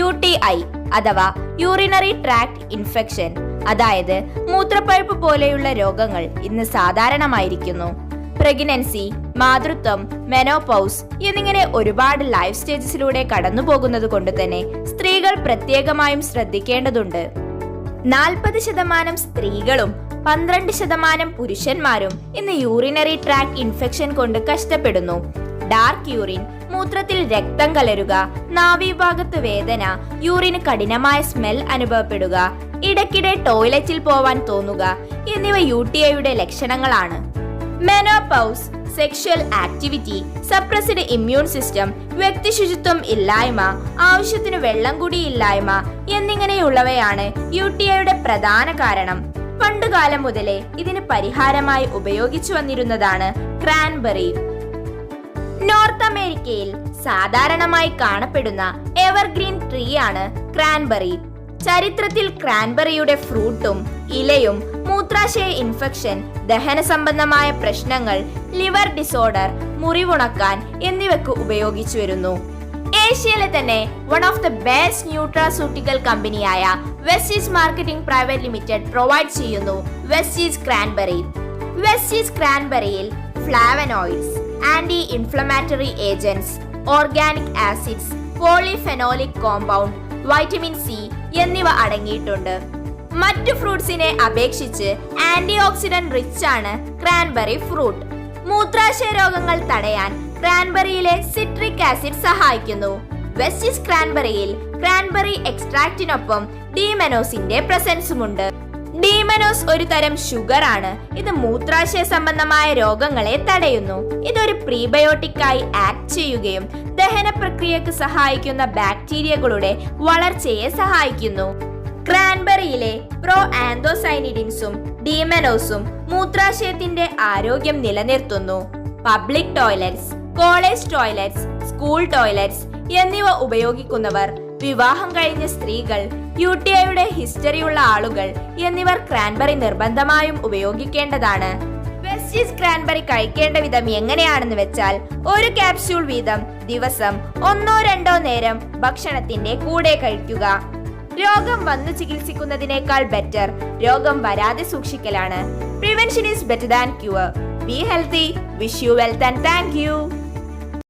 UTI അഥവാ urinary tract infection, അതായത് മൂത്രപ്പഴുപ്പ് പോലെയുള്ള രോഗങ്ങൾ ഇന്ന് സാധാരണമായിരിക്കുന്നു. പ്രഗ്നൻസി, മാതൃത്വം, മെനോപൗസ് എന്നിങ്ങനെ ഒരുപാട് ലൈഫ് സ്റ്റേജസിലൂടെ കടന്നു പോകുന്നത് കൊണ്ട് തന്നെ സ്ത്രീകൾ പ്രത്യേകമായും ശ്രദ്ധിക്കേണ്ടതുണ്ട്. 40% സ്ത്രീകളും 12% പുരുഷന്മാരും ഇന്ന് യൂറിനറി ട്രാക്ട് ഇൻഫെക്ഷൻ കൊണ്ട് കഷ്ടപ്പെടുന്നു. ഡാർക്ക് യൂറിൻ, മൂത്രത്തിൽ രക്തം കലരുക, നാഭീഭാഗത്ത് വേദന, യൂറിന് കഠിനമായ സ്മെൽ അനുഭവപ്പെടുക, ഇടയ്ക്കിടെ ടോയ്ലറ്റിൽ പോവാൻ തോന്നുക എന്നിവ UTIയുടെ ലക്ഷണങ്ങളാണ്. Menopause, sexual activity, suppressed immune system, വ്യക്തി ശുചിത്വം ഇല്ലായ്മ, ആവശ്യത്തിന് വെള്ളം കുടിയില്ലായ്മ എന്നിങ്ങനെയുള്ളവയാണ് UTIയുടെ പ്രധാന കാരണം. പണ്ടുകാലം മുതലേ ഇതിന് പരിഹാരമായി ഉപയോഗിച്ചു വന്നിരുന്നതാണ് ക്രാൻബെറി. നോർത്ത് അമേരിക്കയിൽ സാധാരണമായി കാണപ്പെടുന്ന എവർഗ്രീൻ ട്രീ ആണ് ക്രാൻബെറി. ചരിത്രത്തിൽ ക്രാൻബെറിയുടെ ഫ്രൂട്ടും ഇലയും മൂത്രാശയ ഇൻഫെക്ഷൻ, ദഹന സംബന്ധമായ പ്രശ്നങ്ങൾ, ലിവർ ഡിസോർഡർ, മുറിവുണക്കാൻ എന്നിവയ്ക്ക് ഉപയോഗിച്ചു വരുന്നു. ഏഷ്യയിലെ തന്നെ one of the best nutraceutical കമ്പനിയായ Vestige marketing private limited provide ചെയ്യുന്നു വെസ്റ്റീസ് ക്രാൻബെറി. വെസ്റ്റീസ് ക്രാൻബെറിയിൽ flavonoids, anti inflammatory agents, organic acids, polyphenolic compound, vitamin C എന്നിവ അടങ്ങിയിട്ടുണ്ട്. മറ്റു ഫ്രൂട്ട്സിനെ അപേക്ഷിച്ച് ആന്റി ഓക്സിഡന്റ് റിച്ച് ആണ് ക്രാൻബെറി ഫ്രൂട്ട്. മൂത്രാശയ രോഗങ്ങൾ തടയാൻ ക്രാൻബെറിയിലെ സിട്രിക് ആസിഡ് സഹായിക്കുന്നു. വെസ്റ്റീസ് ക്രാൻബെറിയിൽ ക്രാൻബെറി എക്സ്ട്രാക്റ്റിനൊപ്പം ഡീമെനോസിന്റെ പ്രസൻസുമുണ്ട്. ഡീമെനോസ് ഒരു തരം ഷുഗർ ആണ്. ഇത് മൂത്രാശയ സംബന്ധമായ രോഗങ്ങളെ തടയുന്നു. ഇതൊരു പ്രീബയോട്ടിക് ആയി ആക്ട് ചെയ്യുകയും ദഹന പ്രക്രിയക്ക് സഹായിക്കുന്ന ബാക്ടീരിയകളുടെ വളർച്ചയെ സഹായിക്കുന്നു. ക്രാൻബെറിയിലെ പ്രോ ആന്തോസൈനിഡിൻസും ഡീമെനോസും മൂത്രാശയത്തിന്റെ ആരോഗ്യം നിലനിർത്തുന്നു. Public toilets, college toilets, school toilets എന്നിവ ഉപയോഗിക്കുന്നവർ, വിവാഹം കഴിഞ്ഞ സ്ത്രീകൾ, UTIയുടെ ഹിസ്റ്ററിയുള്ള ആളുകൾ എന്നിവർ ക്രാൻബെറി നിർബന്ധമായും ഉപയോഗിക്കേണ്ടതാണ്. വെസ്റ്റീസ് ക്രാൻബെറി കഴിക്കേണ്ട വിധം എങ്ങനെയാണെന്ന് വെച്ചാൽ, ഒരു ക്യാപ്സ്യൂൾ വീതം ദിവസം 1-2 നേരം ഭക്ഷണത്തിന്റെ കൂടെ കഴിക്കുക. രോഗം വന്നു ചികിത്സിക്കുന്നതിനേക്കാൾ ബെറ്റർ രോഗം വരാതെ സൂക്ഷിക്കലാണ്. Prevention is better than cure. Be healthy. Wish you wealth and thank U.